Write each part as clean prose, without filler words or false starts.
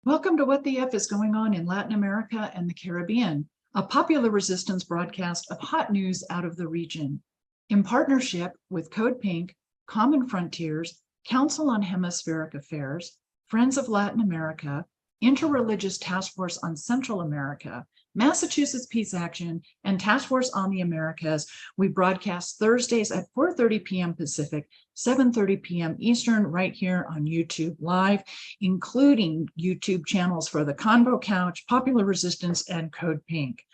Welcome to What the F is Going On in Latin America and the Caribbean, a popular resistance broadcast of hot news out of the region. In partnership with Code Pink, Common Frontiers, Council on Hemispheric Affairs, Friends of Latin America, Interreligious Task Force on Central America, Massachusetts Peace Action, and Task Force on the Americas, we broadcast Thursdays at 4:30 p.m. Pacific, 7:30 p.m. Eastern, right here on YouTube Live, including YouTube channels for the Convo Couch, Popular Resistance, and Code Pink.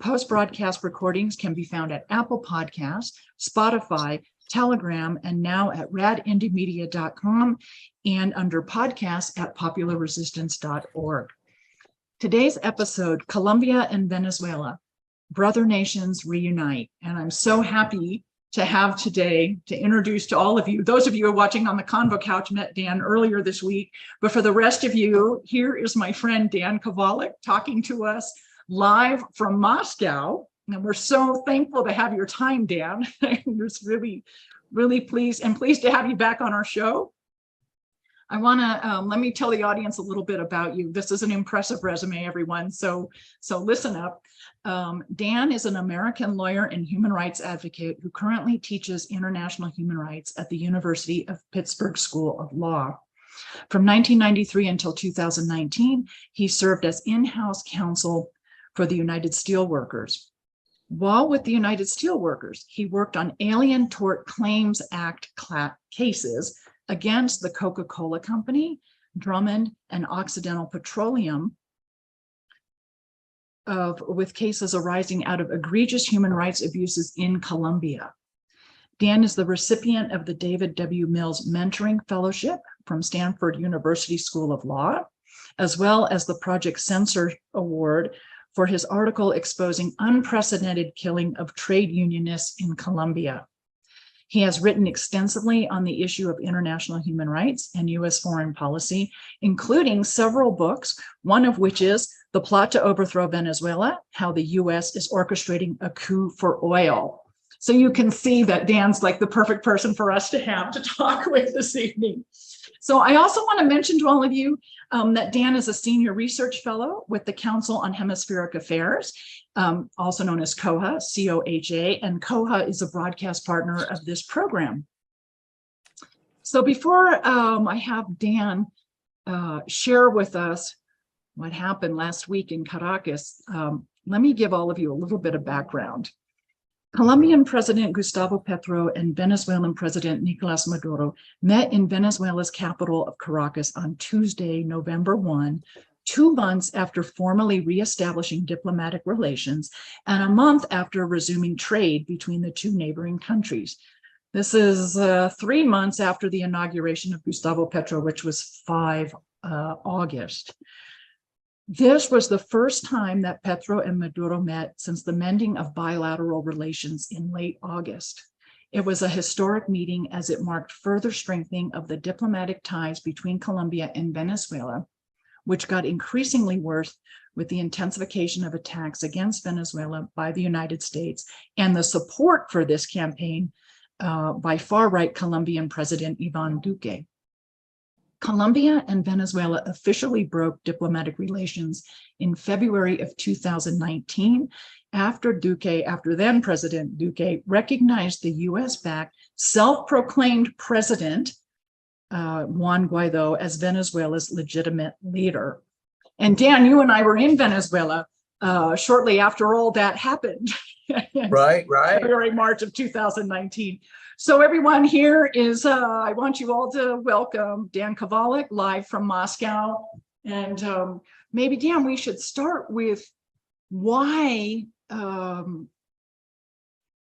Post-broadcast recordings can be found at Apple Podcasts, Spotify, Telegram, and now at radindiemedia.com and under podcasts at popularresistance.org. Today's episode, Colombia and Venezuela, Brother Nations Reunite. And I'm so happy to have today to introduce to all of you, those of you who are watching on the Convo Couch met Dan earlier this week, but for the rest of you, here is my friend Dan Kovalik talking to us live from Moscow. And we're so thankful to have your time, Dan. I'm just really pleased to have you back on our show. I want to let me tell the audience a little bit about you. This is an impressive resume, everyone. So listen up. Dan is an American lawyer and human rights advocate who currently teaches international human rights at the University of Pittsburgh School of Law. From 1993 until 2019, he served as in-house counsel for the United Steelworkers. While with the United Steelworkers, he worked on Alien Tort Claims Act cases against the Coca-Cola Company, Drummond and Occidental Petroleum, with cases arising out of egregious human rights abuses in Colombia. Dan is the recipient of the David W. Mills Mentoring Fellowship from Stanford University School of Law, as well as the Project Censored Award for his article exposing unprecedented killing of trade unionists in Colombia. He has written extensively on the issue of international human rights and U.S. foreign policy, including several books, one of which is The Plot to Overthrow Venezuela, How the U.S. is Orchestrating a Coup for Oil. So you can see that Dan's like the perfect person for us to have to talk with this evening. So I also want to mention to all of you that Dan is a senior research fellow with the Council on Hemispheric Affairs, also known as COHA, C-O-H-A, and COHA is a broadcast partner of this program. So before I have Dan share with us what happened last week in Caracas, let me give all of you a little bit of background. Colombian President Gustavo Petro and Venezuelan President Nicolas Maduro met in Venezuela's capital of Caracas on Tuesday, November 1, 2 months after formally reestablishing diplomatic relations and a month after resuming trade between the two neighboring countries. This is 3 months after the inauguration of Gustavo Petro, which was 5 August. This was the first time that Petro and Maduro met since the mending of bilateral relations in late August. It was a historic meeting as it marked further strengthening of the diplomatic ties between Colombia and Venezuela, which got increasingly worse with the intensification of attacks against Venezuela by the United States and the support for this campaign by far-right Colombian President Ivan Duque. Colombia and Venezuela officially broke diplomatic relations in February of 2019 after then President Duque recognized the US-backed self-proclaimed president, Juan Guaido, as Venezuela's legitimate leader. And Dan, you and I were in Venezuela shortly after all that happened. Right. February, March of 2019. So everyone, here is, I want you all to welcome Dan Kovalik, live from Moscow. And maybe, Dan, we should start with why, a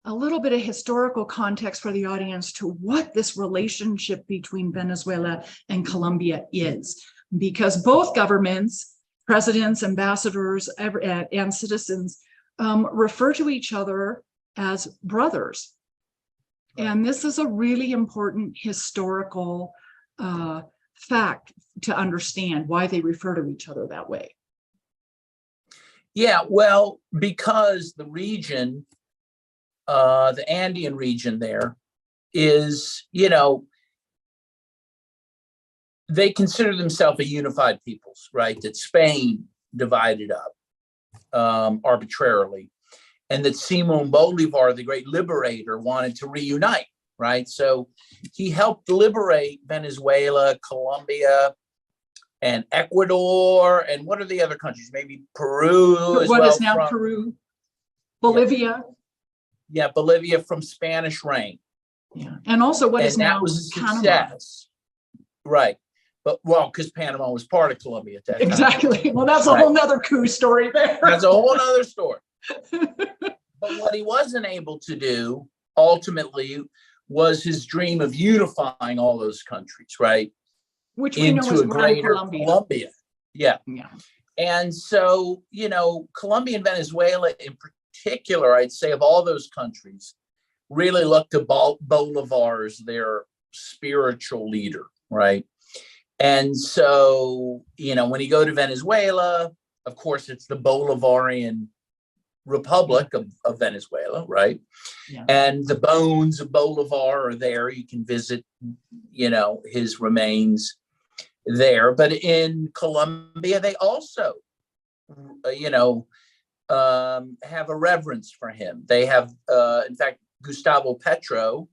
little bit of historical context for the audience to what this relationship between Venezuela and Colombia is. Because both governments, presidents, ambassadors, and citizens refer to each other as brothers. And this is a really important historical fact to understand why they refer to each other that way. Yeah, well, because the region, the Andean region there is, they consider themselves a unified peoples, right? That Spain divided up arbitrarily, and that Simon Bolivar, the great liberator, wanted to reunite, right? So he helped liberate Venezuela, Colombia, and Ecuador, and what are the other countries? Maybe Peru as what well. Is now Peru, Bolivia. Yeah, Bolivia from Spanish reign. Yeah, and also what is And that now was a Panama. success. Right. But well, because Panama was part of Colombia at that time. Exactly. Well, that's a whole nother coup story there. That's a whole other story. But what he wasn't able to do ultimately was his dream of unifying all those countries, right? Which we know Into is a greater Colombia. Colombia. Yeah. Yeah. And so, you know, Colombia and Venezuela in particular, I'd say of all those countries, really looked to Bolivar as their spiritual leader, right? And so, you know, when you go to Venezuela, of course, it's the Bolivarian Republic of Venezuela, right? Yeah. And the bones of Bolivar are there. You can visit, you know, his remains there. But in Colombia, they also, you know, have a reverence for him. They have, in fact, Gustavo Petro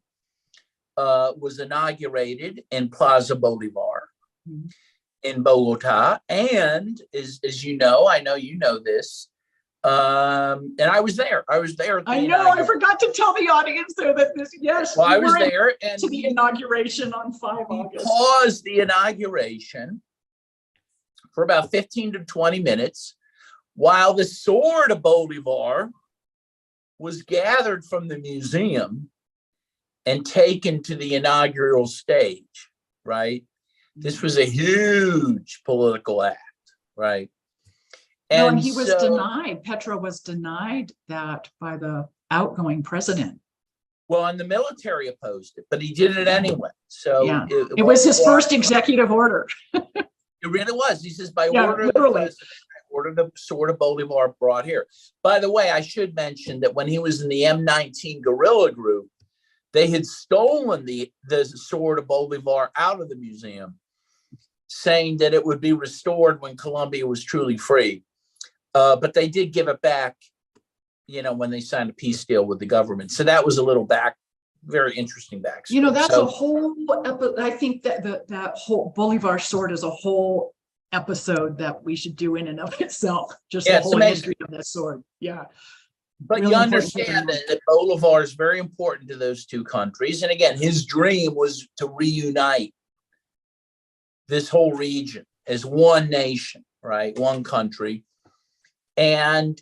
was inaugurated in Plaza Bolivar in Bogota. And as you know, I know you know this, and I was there. I was there. I know. I forgot to tell the audience there that this. Yes, well, I was there, and to the inauguration on 5 August. Paused the inauguration for about 15 to 20 minutes, while the sword of Bolivar was gathered from the museum and taken to the inaugural stage. Right. This was a huge political act. Right. And he was denied. Petro was denied that by the outgoing president. Well, and the military opposed it, but he did it anyway. So yeah, it was his first executive order. It really was. He says, by order literally. of the president, I ordered the sword of Bolivar brought here. By the way, I should mention that when he was in the M19 guerrilla group, they had stolen the sword of Bolivar out of the museum, saying that it would be restored when Colombia was truly free. But they did give it back, you know, when they signed a peace deal with the government. So that was a little very interesting backstory. You know, that's a whole I think that that whole Bolivar sword is a whole episode that we should do in and of itself. Just the whole history of that sword. Yeah. But really you understand that Bolivar is very important to those two countries. And again, his dream was to reunite this whole region as one nation, right? One country. And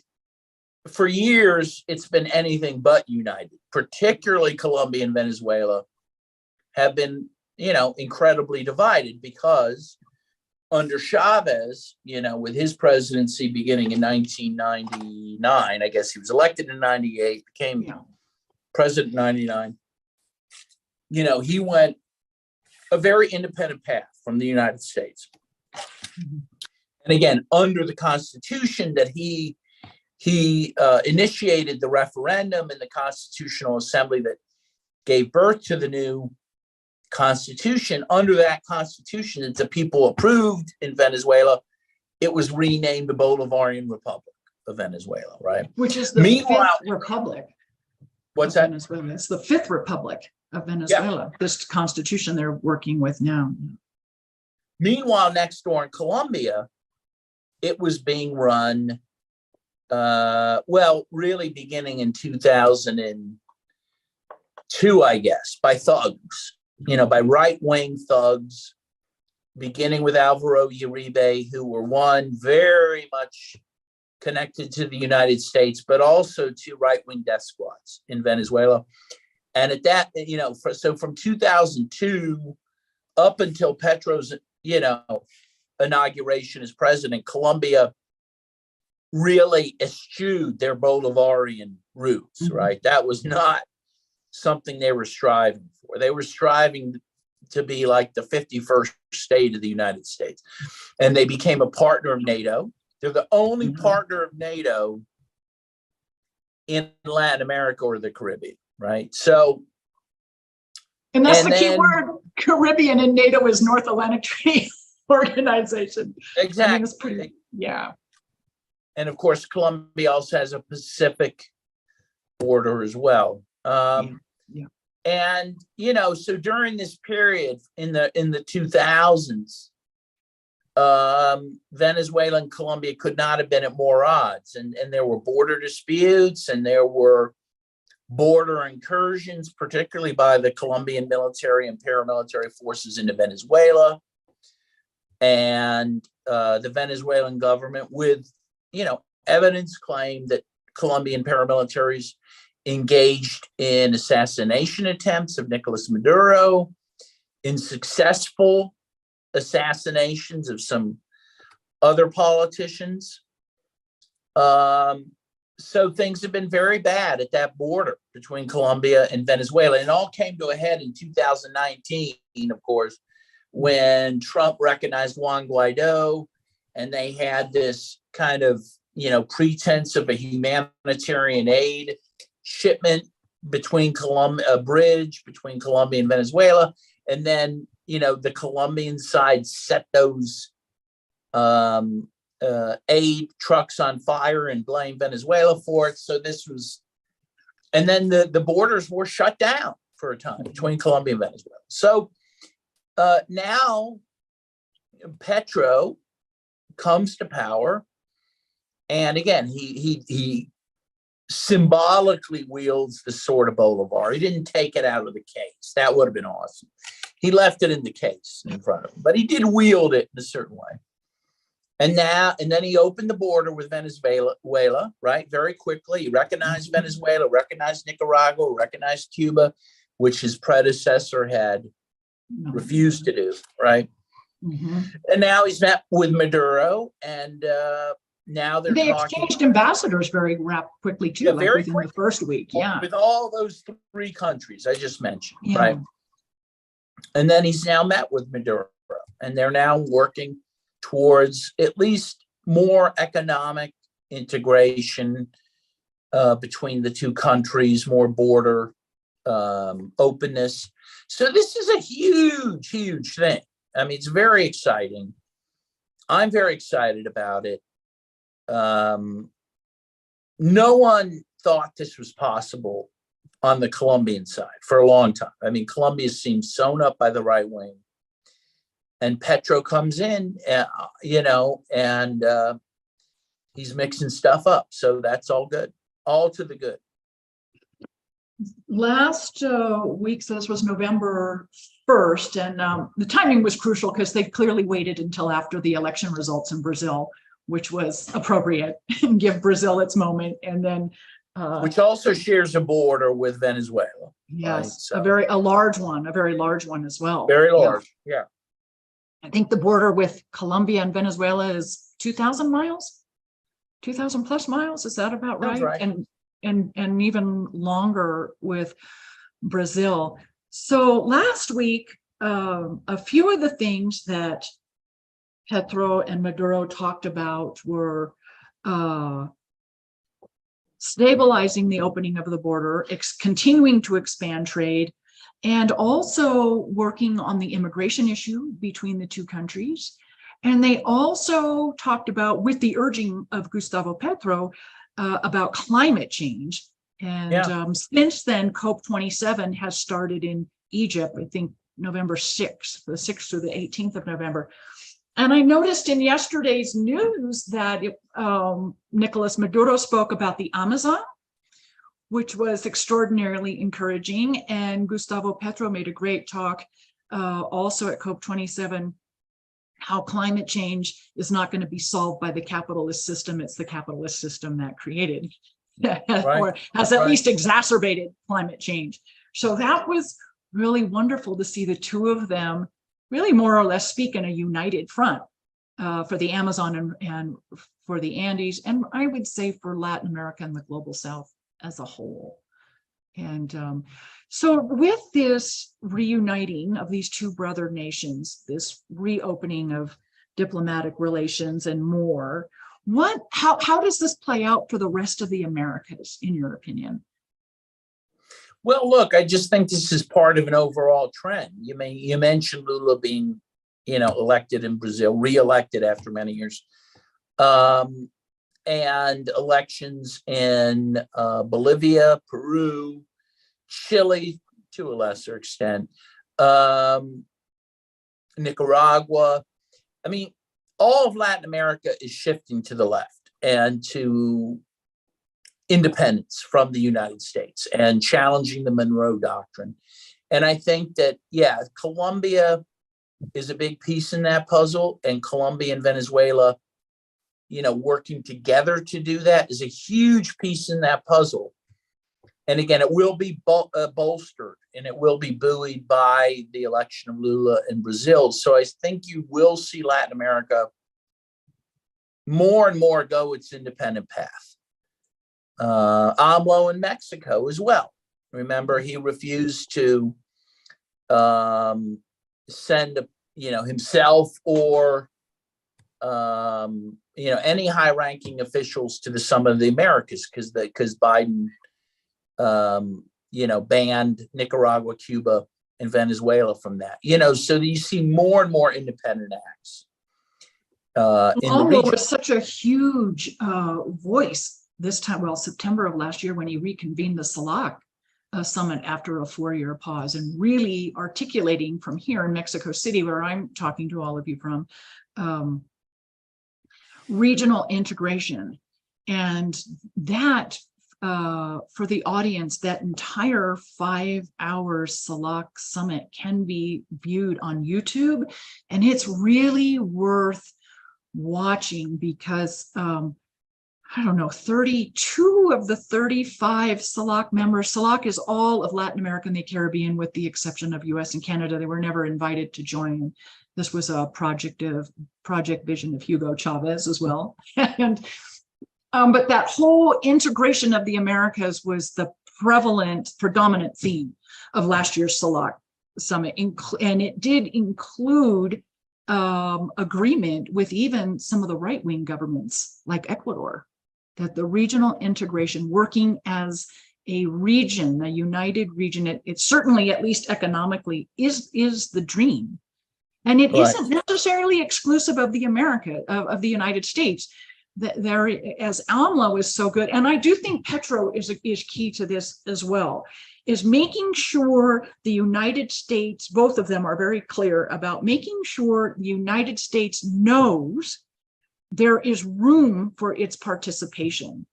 for years, it's been anything but united, particularly Colombia and Venezuela have been, you know, incredibly divided because under Chavez, you know, with his presidency beginning in 1999, I guess he was elected in 98, became president in 99. You know, he went a very independent path from the United States. And again, under the Constitution that he initiated the referendum in the Constitutional Assembly that gave birth to the new Constitution. Under that Constitution that the people approved in Venezuela, it was renamed the Bolivarian Republic of Venezuela, right? Which is the fifth republic. What's that? Venezuela. It's the fifth republic of Venezuela, this Constitution they're working with now. Meanwhile, next door in Colombia, it was being run, really beginning in 2002, I guess, by thugs, you know, by right-wing thugs, beginning with Alvaro Uribe, who were one very much connected to the United States, but also to right-wing death squads in Venezuela. And at that, you know, so from 2002 up until Petro's, you know, inauguration as president, Colombia really eschewed their Bolivarian roots, right? That was not something they were striving for. They were striving to be like the 51st state of the United States. And they became a partner of NATO. They're the only partner of NATO in Latin America or the Caribbean, right? So, and that's the key word, Caribbean and NATO is North Atlantic Treaty Organization. Exactly. I mean, it's pretty, yeah. And of course, Colombia also has a Pacific border as well. Yeah. And, you know, so during this period in the 2000s, Venezuela and Colombia could not have been at more odds. And there were border disputes, and there were border incursions, particularly by the Colombian military and paramilitary forces into Venezuela. And the Venezuelan government, with, you know, evidence, claimed that Colombian paramilitaries engaged in assassination attempts of Nicolas Maduro, in successful assassinations of some other politicians. So things have been very bad at that border between Colombia and Venezuela. And it all came to a head in 2019, of course, when Trump recognized Juan Guaido, and they had this kind of, you know, pretense of a humanitarian aid shipment between a bridge between Colombia and Venezuela. And then, you know, the Colombian side set those aid trucks on fire and blamed Venezuela for it. So this was, and then the borders were shut down for a time between Colombia and Venezuela. So now Petro comes to power, and again, he symbolically wields the sword of Bolivar. He didn't take it out of the case. That would have been awesome. He left it in the case in front of him, but he did wield it in a certain way. And then he opened the border with Venezuela, right? Very quickly. He recognized Venezuela, recognized Nicaragua, recognized Cuba, which his predecessor had refused to do, right? Mm-hmm. And now he's met with Maduro, and now they exchanged ambassadors very quickly too, like very within quickly, the first week. Yeah, with all those three countries I just mentioned, right? And then he's now met with Maduro, and they're now working towards at least more economic integration between the two countries, more border openness. So this is a huge, huge thing. I mean, it's very exciting. I'm very excited about it. No one thought this was possible on the Colombian side for a long time. I mean, Colombia seems sewn up by the right wing. And Petro comes in, you know, and he's mixing stuff up. So that's all good, all to the good. Last week, so this was November 1st, and the timing was crucial because they clearly waited until after the election results in Brazil, which was appropriate, and give Brazil its moment. And then which also shares a border with Venezuela. Yes, right? So, a large one, a very large one as well. Very large, yeah. I think the border with Colombia and Venezuela is 2,000 miles, 2,000 plus miles. Is that about right? Right. And even longer with Brazil. So last week, a few of the things that Petro and Maduro talked about were stabilizing the opening of the border, continuing to expand trade, and also working on the immigration issue between the two countries. And they also talked about, with the urging of Gustavo Petro, about climate change. And since then, COP27 has started in Egypt, I think November 6th, the 6th through the 18th of November. And I noticed in yesterday's news that Nicolas Maduro spoke about the Amazon, which was extraordinarily encouraging. And Gustavo Petro made a great talk also at COP27, how climate change is not going to be solved by the capitalist system. It's the capitalist system that created or has at least exacerbated climate change. So that was really wonderful to see the two of them really more or less speak in a united front for the Amazon and for the Andes, and I would say for Latin America and the global South as a whole. And so with this reuniting of these two brother nations, this reopening of diplomatic relations and more, how does this play out for the rest of the Americas, in your opinion? Well, look, I just think this is part of an overall trend. You mentioned Lula being, elected in Brazil, re-elected after many years, and elections in Bolivia, Peru, Chile, to a lesser extent, Nicaragua. I mean, all of Latin America is shifting to the left and to independence from the United States and challenging the Monroe Doctrine. And I think that, Colombia is a big piece in that puzzle, and Colombia and Venezuela, working together to do that is a huge piece in that puzzle. And again, it will be bolstered and it will be buoyed by the election of Lula in Brazil. So I think you will see Latin America more and more go its independent path. AMLO in Mexico as well. Remember, he refused to send, himself or, any high-ranking officials to the Summit of the Americas because Biden, banned Nicaragua, Cuba, and Venezuela from that. So you see more and more independent acts. AMLO was such a huge voice this time, September of last year, when he reconvened the CELAC summit after a 4-year pause, and really articulating from here in Mexico City, where I'm talking to all of you from, regional integration. And that, for the audience, that entire 5-hour CELAC summit can be viewed on YouTube, and it's really worth watching because 32 of the 35 CELAC members. CELAC is all of Latin America and the Caribbean, with the exception of US and Canada. They were never invited to join. This was a project vision of Hugo Chavez as well. And but that whole integration of the Americas was the predominant theme of last year's CELAC summit, and it did include agreement with even some of the right-wing governments like Ecuador, that the regional integration, working as a region, a united region, it certainly, at least economically, is the dream. And it isn't necessarily exclusive of the United States. There, as AMLO is so good, and I do think Petro is key to this as well, is making sure the United States, both of them are very clear about making sure the United States knows there is room for its participation.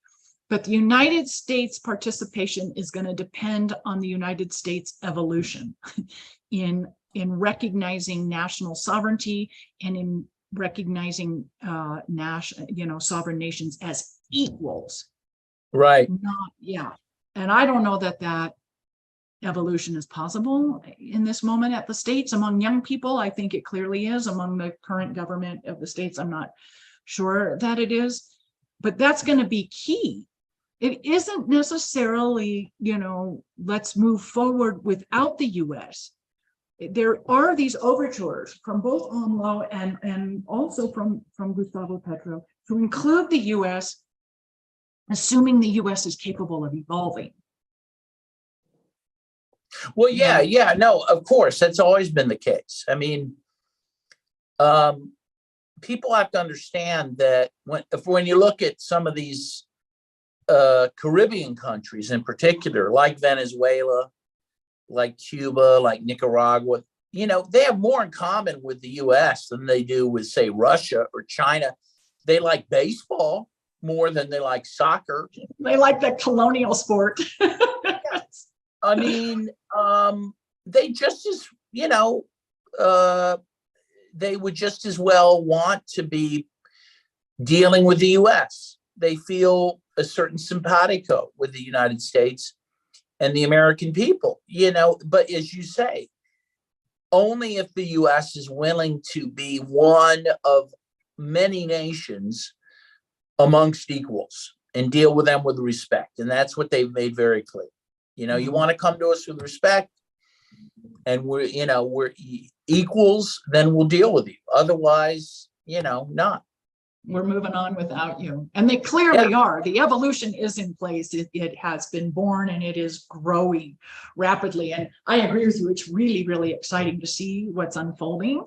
But the United States participation is going to depend on the United States evolution in recognizing national sovereignty and in recognizing sovereign nations as equals. Right. And I don't know that evolution is possible in this moment at the states among young people. I think it clearly is among the current government of the states. I'm not sure that it is, but that's going to be key. It isn't necessarily, let's move forward without the US. There are these overtures from both AMLO and also from Gustavo Petro to include the US, assuming the US is capable of evolving. Well, no, of course, that's always been the case. I mean, people have to understand that when you look at some of these Caribbean countries in particular, like Venezuela, like Cuba, like Nicaragua, they have more in common with the US than they do with, say, Russia or China. They like baseball more than they like soccer. They like the colonial sport. Yes. I mean, they just as, they would just as well want to be dealing with the US. They feel a certain simpatico with the United States and the American people, but as you say, only if the US is willing to be one of many nations amongst equals and deal with them with respect. And that's what they've made very clear. You want to come to us with respect and we're equals, then we'll deal with you. Otherwise, not. we're moving on without you. And they clearly are. The evolution is in place. It has been born and it is growing rapidly. And I agree with you. It's really, really exciting to see what's unfolding.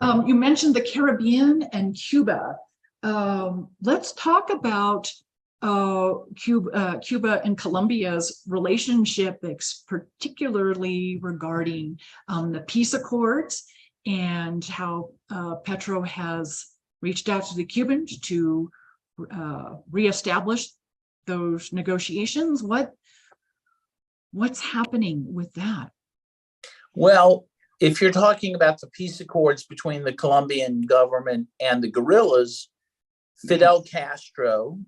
You mentioned the Caribbean and Cuba. Let's talk about Cuba and Colombia's relationship, particularly regarding the peace accords and how Petro has reached out to the Cubans to reestablish those negotiations. What's happening with that? Well, if you're talking about the peace accords between the Colombian government and the guerrillas, Fidel Castro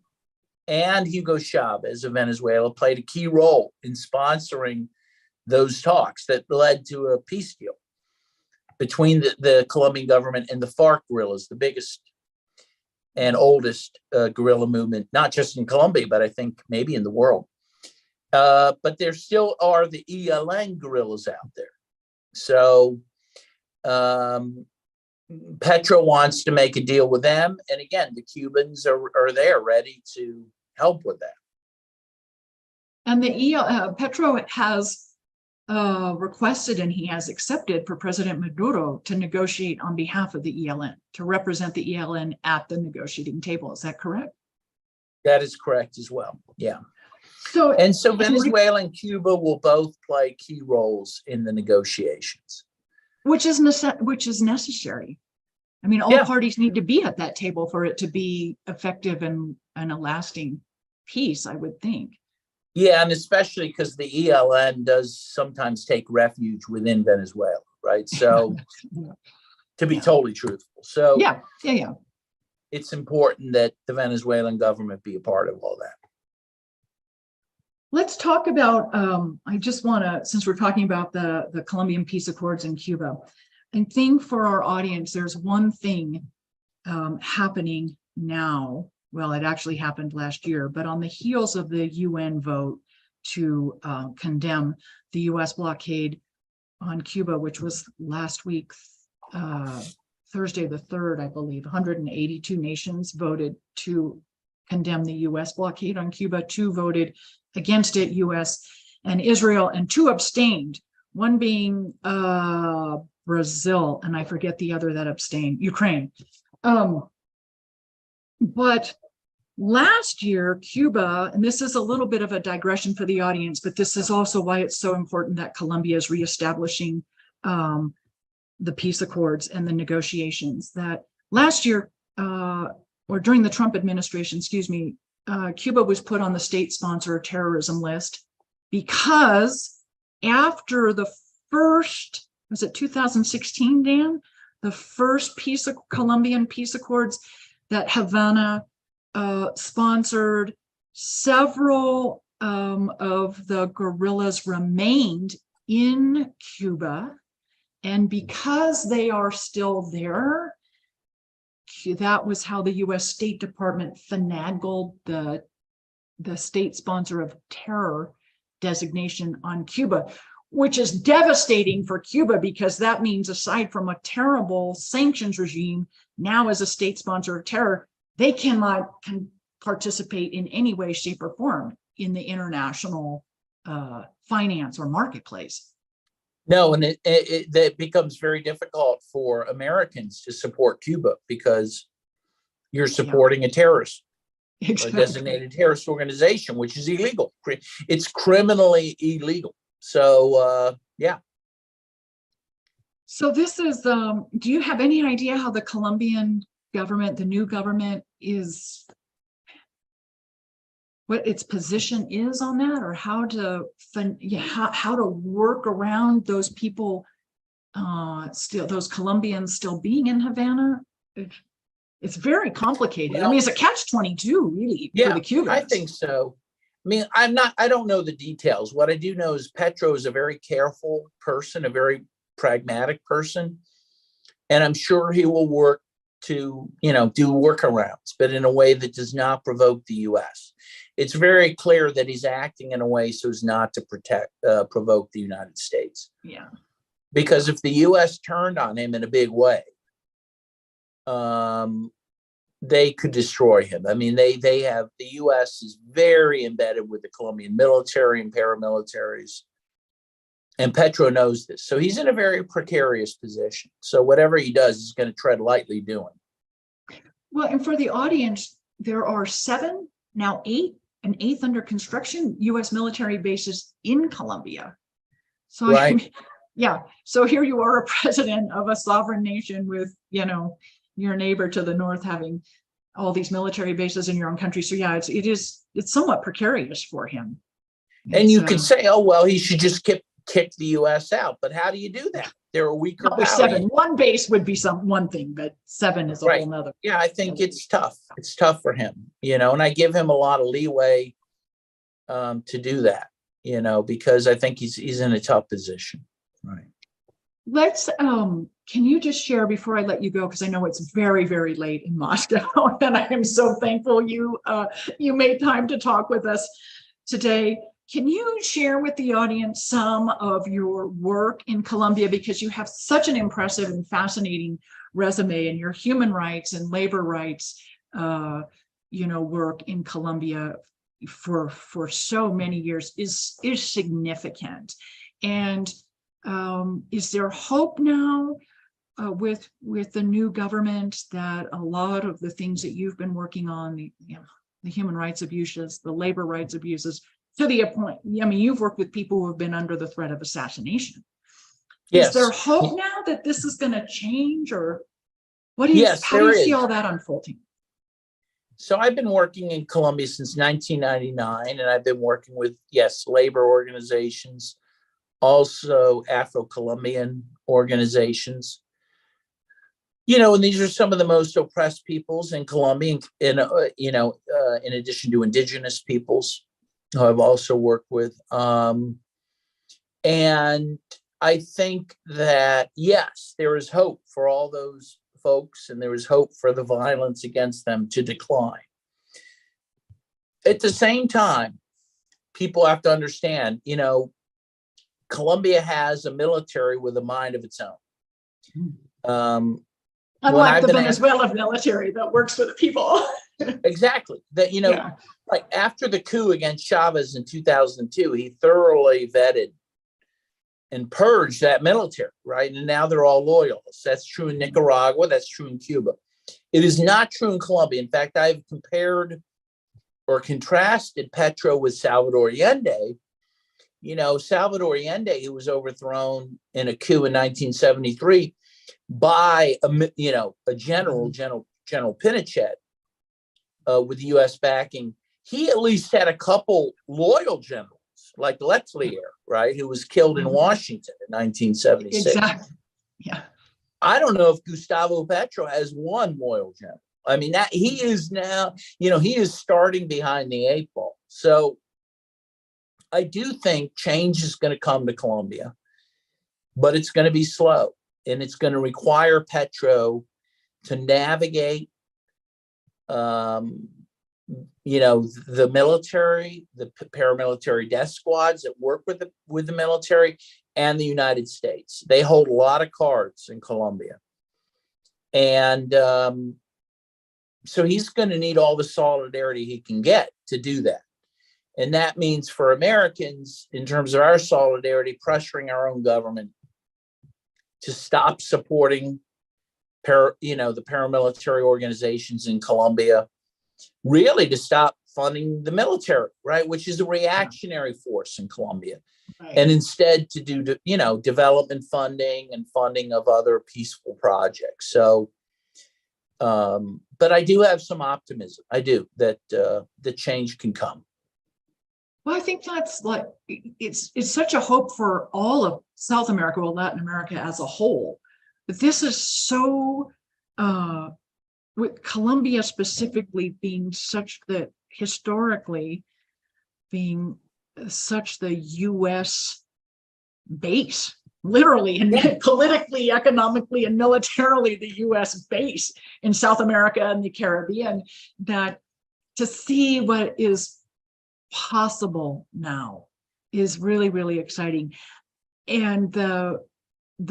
and Hugo Chavez of Venezuela played a key role in sponsoring those talks that led to a peace deal between the Colombian government and the FARC guerrillas, the biggest and oldest guerrilla movement, not just in Colombia, but I think maybe in the world. But there still are the ELN guerrillas out there. So Petro wants to make a deal with them. And again, the Cubans are there ready to help with that. And the Petro has requested and he has accepted for President Maduro to negotiate on behalf of the ELN, to represent the ELN at the negotiating table. Is that correct? That is correct as well. Yeah. So Venezuela and Cuba will both play key roles in the negotiations. Which is necessary. I mean, all parties need to be at that table for it to be effective and a lasting peace, I would think. Yeah, and especially because the ELN does sometimes take refuge within Venezuela, right? So to be totally truthful. So yeah. It's important that the Venezuelan government be a part of all that. Let's talk about, I just want to, since we're talking about the Colombian peace accords in Cuba, I think for our audience, there's one thing happening now. Well, it actually happened last year, but on the heels of the UN vote to condemn the US blockade on Cuba, which was last week, Thursday the 3rd, I believe, 182 nations voted to condemn the US blockade on Cuba. 2 voted against it, US and Israel, and 2 abstained, one being Brazil, and I forget the other that abstained, Ukraine. But last year, Cuba, and this is a little bit of a digression for the audience, but this is also why it's so important that Colombia is reestablishing the peace accords and the negotiations. That last year, or during the Trump administration, excuse me, Cuba was put on the state sponsor terrorism list because after the first, was it 2016, Dan? The first Colombian peace accords that Havana sponsored, several of the guerrillas remained in Cuba. And because they are still there, that was how the US State Department finagled the state sponsor of terror designation on Cuba, which is devastating for Cuba because that means, aside from a terrible sanctions regime, now as a state sponsor of terror, they cannot participate in any way, shape, or form in the international finance or marketplace. No, and it becomes very difficult for Americans to support Cuba because you're supporting a terrorist, a designated terrorist organization, which is illegal. It's criminally illegal. So, yeah. So this is, do you have any idea how the Colombian government, the new government, is, what its position is on that, or how to work around those people, still, those Colombians still being in Havana? It's very complicated. Well, I mean, it's a catch-22, really, for the Cubans. I think so. I mean, I don't know the details. What I do know is Petro is a very careful person, a very pragmatic person, and I'm sure he will work to, do workarounds, but in a way that does not provoke the U.S. It's very clear that he's acting in a way so as not to provoke the United States. Yeah. Because if the U.S. turned on him in a big way, they could destroy him. I mean, they have, the US is very embedded with the Colombian military and paramilitaries. And Petro knows this. So he's in a very precarious position. So whatever he does, he's going to tread lightly doing. Well, and for the audience, there are 7, now 8, an 8th under construction US military bases in Colombia. So right. Yeah. So here you are, a president of a sovereign nation with, your neighbor to the north having all these military bases in your own country. So yeah, it's somewhat precarious for him. And you could say, oh, well, he should just kick the US out. But how do you do that? They're a weaker power. 7. One base would be one thing, but 7 is a whole nother. Yeah, I think it's tough. It's tough for him, and I give him a lot of leeway to do that, because I think he's in a tough position. Right. Let's can you just share before I let you go, because I know it's very, very late in Moscow, and I am so thankful you made time to talk with us today. Can you share with the audience some of your work in Colombia, because you have such an impressive and fascinating resume, and your human rights and labor rights work in Colombia for so many years is significant. And is there hope now with the new government that a lot of the things that you've been working on, the human rights abuses, the labor rights abuses, to the point, you've worked with people who have been under the threat of assassination. Yes. Is there hope now that this is going to change, or how do you see all that unfolding? So I've been working in Colombia since 1999, and I've been working with, labor organizations, also Afro-Colombian organizations. And these are some of the most oppressed peoples in Colombia, in addition to indigenous peoples, who I've also worked with. And I think that, yes, there is hope for all those folks, and there is hope for the violence against them to decline. At the same time, people have to understand, Colombia has a military with a mind of its own. Unlike the Venezuela military that works for the people. Exactly. That, like after the coup against Chavez in 2002, he thoroughly vetted and purged that military, right? And now they're all loyalists. That's true in Nicaragua. That's true in Cuba. It is not true in Colombia. In fact, I've compared or contrasted Petro with Salvador Allende. Salvador Allende, who was overthrown in a coup in 1973 by a General Pinochet with the U.S. backing. He at least had a couple loyal generals, like Letelier, right, who was killed in Washington in 1976. Exactly. Yeah. I don't know if Gustavo Petro has one loyal general. I mean, that he is now, he is starting behind the 8 ball. So I do think change is going to come to Colombia, but it's going to be slow, and it's going to require Petro to navigate the military, the paramilitary death squads that work with the military, and the United States. They hold a lot of cards in Colombia. And so he's going to need all the solidarity he can get to do that. And that means for Americans, in terms of our solidarity, pressuring our own government to stop supporting the paramilitary organizations in Colombia, really to stop funding the military, right, which is a reactionary force in Colombia, right. And instead to do, development funding and funding of other peaceful projects. So, but I do have some optimism. I do, that the change can come. Well, I think that's it's such a hope for all of South America, or Latin America as a whole. But this is so, with Colombia specifically being historically being such the U.S. base, literally, and politically, economically, and militarily the U.S. base in South America and the Caribbean, that to see what is possible now is really, really exciting. And the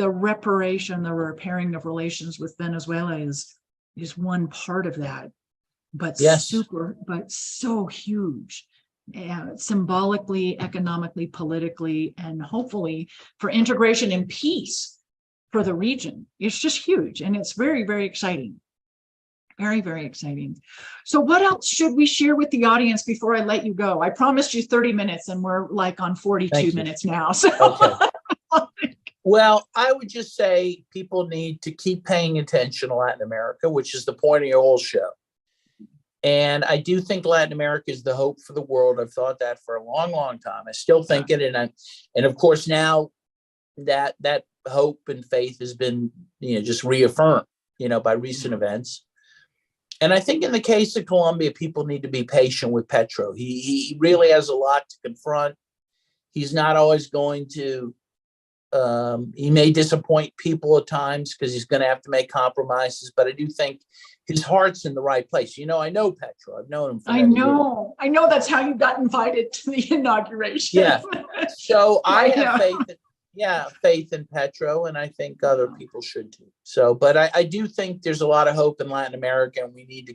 repairing of relations with Venezuela is one part of that. but Yes. but so huge, symbolically, economically, politically, and hopefully for integration and peace for the region. It's just huge, and it's very, very exciting. Very, very exciting. So what else should we share with the audience before I let you go? I promised you 30 minutes and we're like on 42 minutes now. So. Okay. Well, I would just say people need to keep paying attention to Latin America, which is the point of your whole show. And I do think Latin America is the hope for the world. I've thought that for a long, long time. I still think it. And of course, now that hope and faith has been, just reaffirmed, by recent events. And I think in the case of Colombia, people need to be patient with Petro. He really has a lot to confront. He's not always going to, he may disappoint people at times because he's going to have to make compromises, but I do think his heart's in the right place. I know Petro. I've known him for many years. I know that's how you got invited to the inauguration. Yeah. So I have faith in Petro, and I think other people should too. So, but I do think there's a lot of hope in Latin America, and we need to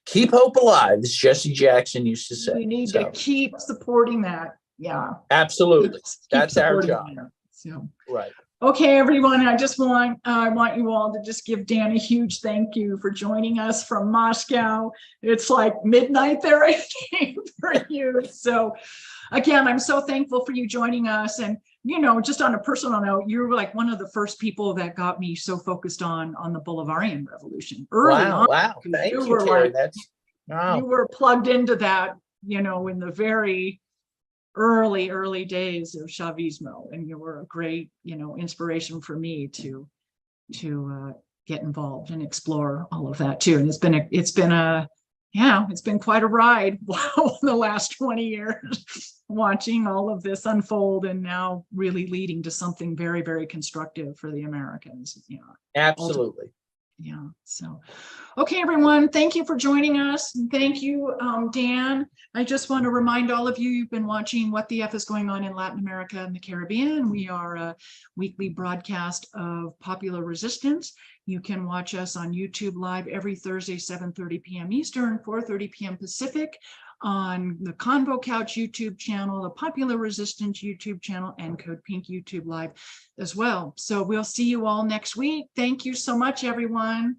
keep hope alive, as Jesse Jackson used to say. We need to keep supporting that. Yeah, absolutely. That's our job. So, right. Okay, everyone. I want you all to just give Dan a huge thank you for joining us from Moscow. It's like midnight there, I think, for you. So, again, I'm so thankful for you joining us. And just on a personal note, you were like one of the first people that got me so focused on the Bolivarian Revolution early on. Wow. Thank you, Carrie. You were plugged into that, in the very early days of Chavismo, and you were a great, inspiration for me to get involved and explore all of that too. And it's been quite a ride the last 20 years watching all of this unfold, and now really leading to something very, very constructive for the Americans. Absolutely. Yeah. So, okay, everyone, thank you for joining us. Thank you, Dan. I just want to remind all of you, you've been watching What the F is Going On in Latin America and the Caribbean. We are a weekly broadcast of Popular Resistance. You can watch us on YouTube Live every Thursday, 7:30 p.m. Eastern, 4:30 p.m. Pacific, on the Convo Couch YouTube channel, the Popular Resistance YouTube channel, and Code Pink YouTube Live as well. So we'll see you all next week. Thank you so much, everyone.